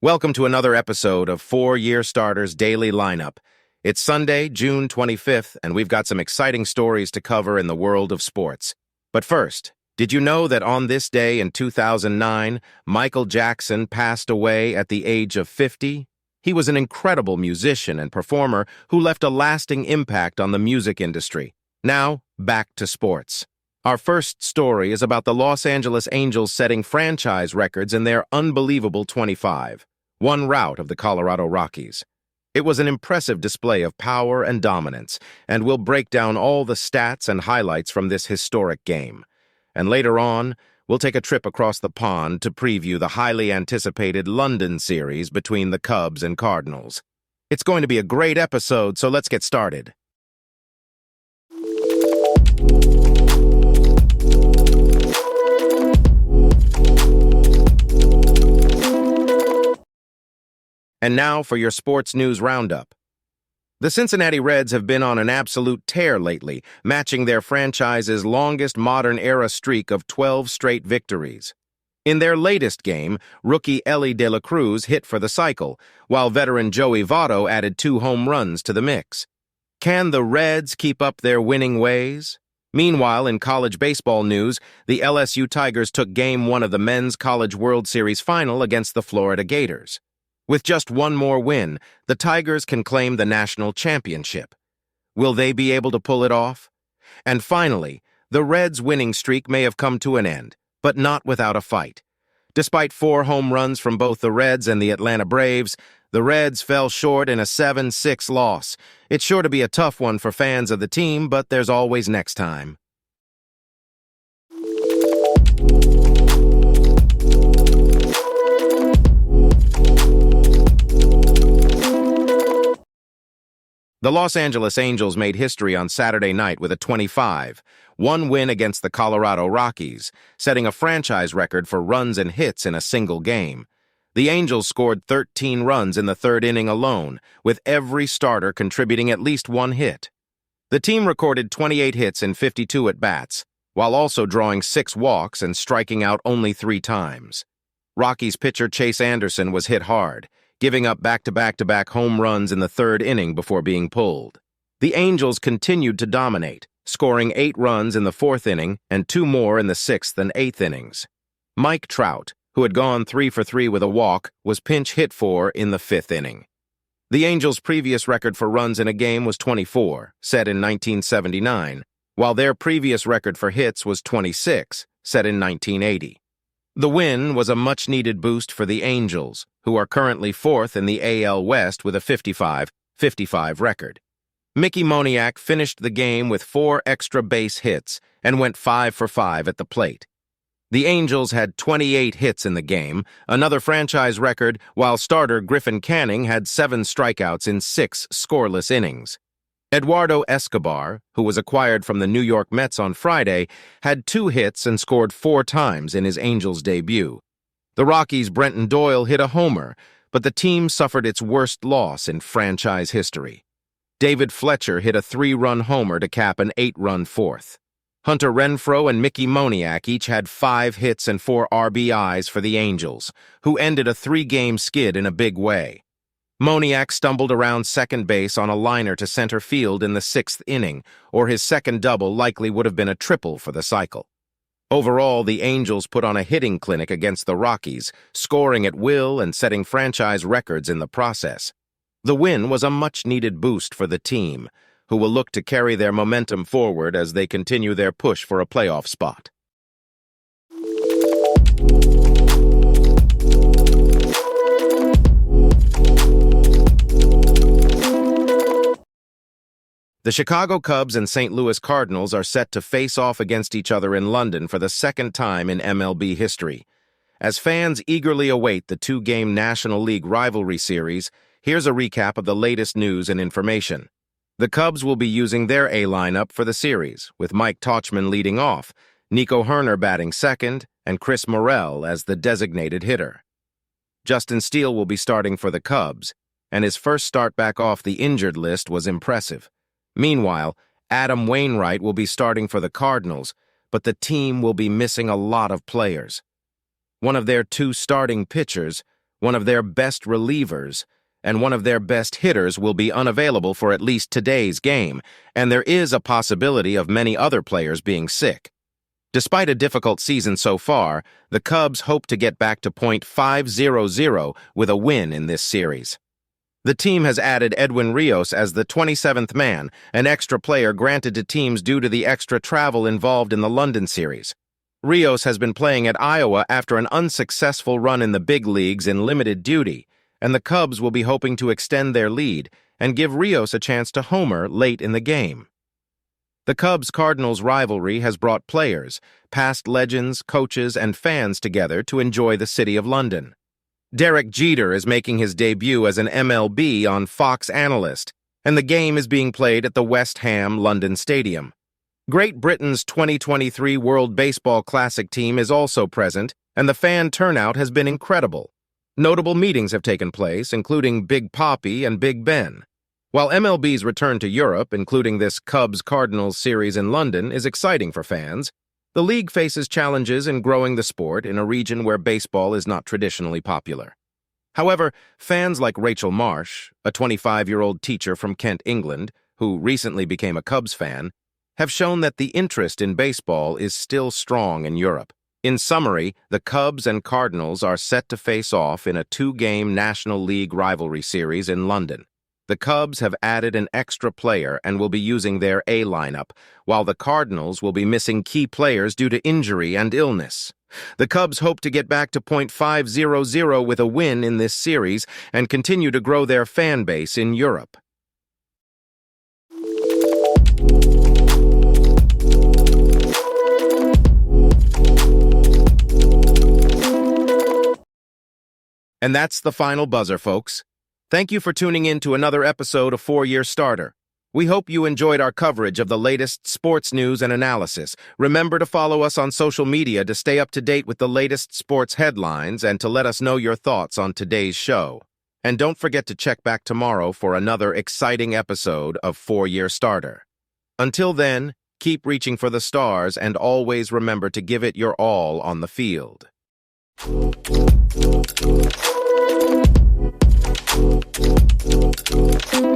Welcome to another episode of 4-Year Starters Daily Lineup. It's Sunday, June 25th, and we've got some exciting stories to cover in the world of sports. But first, did you know that on this day in 2009, Michael Jackson passed away at the age of 50? He was an incredible musician and performer who left a lasting impact on the music industry. Now, back to sports. Our first story is about the Los Angeles Angels setting franchise records in their unbelievable 25-1 rout of the Colorado Rockies. It was an impressive display of power and dominance, and we'll break down all the stats and highlights from this historic game. And later on, we'll take a trip across the pond to preview the highly anticipated London series between the Cubs and Cardinals. It's going to be a great episode, so let's get started. And now for your sports news roundup. The Cincinnati Reds have been on an absolute tear lately, matching their franchise's longest modern-era streak of 12 straight victories. In their latest game, rookie Elly De La Cruz hit for the cycle, while veteran Joey Votto added 2 home runs to the mix. Can the Reds keep up their winning ways? Meanwhile, in college baseball news, the LSU Tigers took Game 1 of the Men's College World Series final against the Florida Gators. With just one more win, the Tigers can claim the national championship. Will they be able to pull it off? And finally, the Reds' winning streak may have come to an end, but not without a fight. Despite 4 home runs from both the Reds and the Atlanta Braves, the Reds fell short in a 7-6 loss. It's sure to be a tough one for fans of the team, but there's always next time. The Los Angeles Angels made history on Saturday night with a 25-1 win against the Colorado Rockies, setting a franchise record for runs and hits in a single game. The Angels scored 13 runs in the third inning alone, with every starter contributing at least 1 hit. The team recorded 28 hits in 52 at-bats, while also drawing 6 walks and striking out only 3 times. Rockies pitcher Chase Anderson was hit hard, giving up back-to-back home runs in the third inning before being pulled. The Angels continued to dominate, scoring 8 runs in the 4th inning and 2 more in the 6th and 8th innings. Mike Trout, who had gone 3 for 3 with a walk, was pinch hit for in the 5th inning. The Angels' previous record for runs in a game was 24, set in 1979, while their previous record for hits was 26, set in 1980. The win was a much-needed boost for the Angels, who are currently 4th in the AL West with a 55-55 record. Mickey Moniak finished the game with 4 extra base hits and went 5 for 5 at the plate. The Angels had 28 hits in the game, another franchise record, while starter Griffin Canning had 7 strikeouts in 6 scoreless innings. Eduardo Escobar, who was acquired from the New York Mets on Friday, had 2 hits and scored 4 times in his Angels debut. The Rockies' Brenton Doyle hit a homer, but the team suffered its worst loss in franchise history. David Fletcher hit a 3-run homer to cap an 8-run 4th. Hunter Renfroe and Mickey Moniak each had 5 hits and 4 RBIs for the Angels, who ended a 3-game skid in a big way. Moniak stumbled around second base on a liner to center field in the 6th inning, or his second double likely would have been a triple for the cycle. Overall, the Angels put on a hitting clinic against the Rockies, scoring at will and setting franchise records in the process. The win was a much-needed boost for the team, who will look to carry their momentum forward as they continue their push for a playoff spot. The Chicago Cubs and St. Louis Cardinals are set to face off against each other in London for the second time in MLB history. As fans eagerly await the 2-game National League rivalry series, here's a recap of the latest news and information. The Cubs will be using their A lineup for the series, with Mike Tauchman leading off, Nico Hoerner batting second, and Chris Morel as the designated hitter. Justin Steele will be starting for the Cubs, and his first start back off the injured list was impressive. Meanwhile, Adam Wainwright will be starting for the Cardinals, but the team will be missing a lot of players. One of their 2 starting pitchers, one of their best relievers, and one of their best hitters will be unavailable for at least today's game, and there is a possibility of many other players being sick. Despite a difficult season so far, the Cubs hope to get back to .500 with a win in this series. The team has added Edwin Rios as the 27th man, an extra player granted to teams due to the extra travel involved in the London series. Rios has been playing at Iowa after an unsuccessful run in the big leagues in limited duty, and the Cubs will be hoping to extend their lead and give Rios a chance to homer late in the game. The Cubs-Cardinals rivalry has brought players, past legends, coaches, and fans together to enjoy the city of London. Derek Jeter is making his debut as an MLB on Fox analyst, and the game is being played at the West Ham London Stadium. Great Britain's 2023 World Baseball Classic team is also present, and the fan turnout has been incredible. Notable meetings have taken place, including Big Papi and Big Ben. While MLB's return to Europe, including this Cubs-Cardinals series in London, is exciting for fans, the league faces challenges in growing the sport in a region where baseball is not traditionally popular. However, fans like Rachel Marsh, a 25-year-old teacher from Kent, England, who recently became a Cubs fan, have shown that the interest in baseball is still strong in Europe. In summary, the Cubs and Cardinals are set to face off in a two-game National League rivalry series in London. The Cubs have added an extra player and will be using their A lineup, while the Cardinals will be missing key players due to injury and illness. The Cubs hope to get back to .500 with a win in this series and continue to grow their fan base in Europe. And that's the final buzzer, folks. Thank you for tuning in to another episode of 4-Year Starter. We hope you enjoyed our coverage of the latest sports news and analysis. Remember to follow us on social media to stay up to date with the latest sports headlines and to let us know your thoughts on today's show. And don't forget to check back tomorrow for another exciting episode of 4-Year Starter. Until then, keep reaching for the stars and always remember to give it your all on the field. Thank you.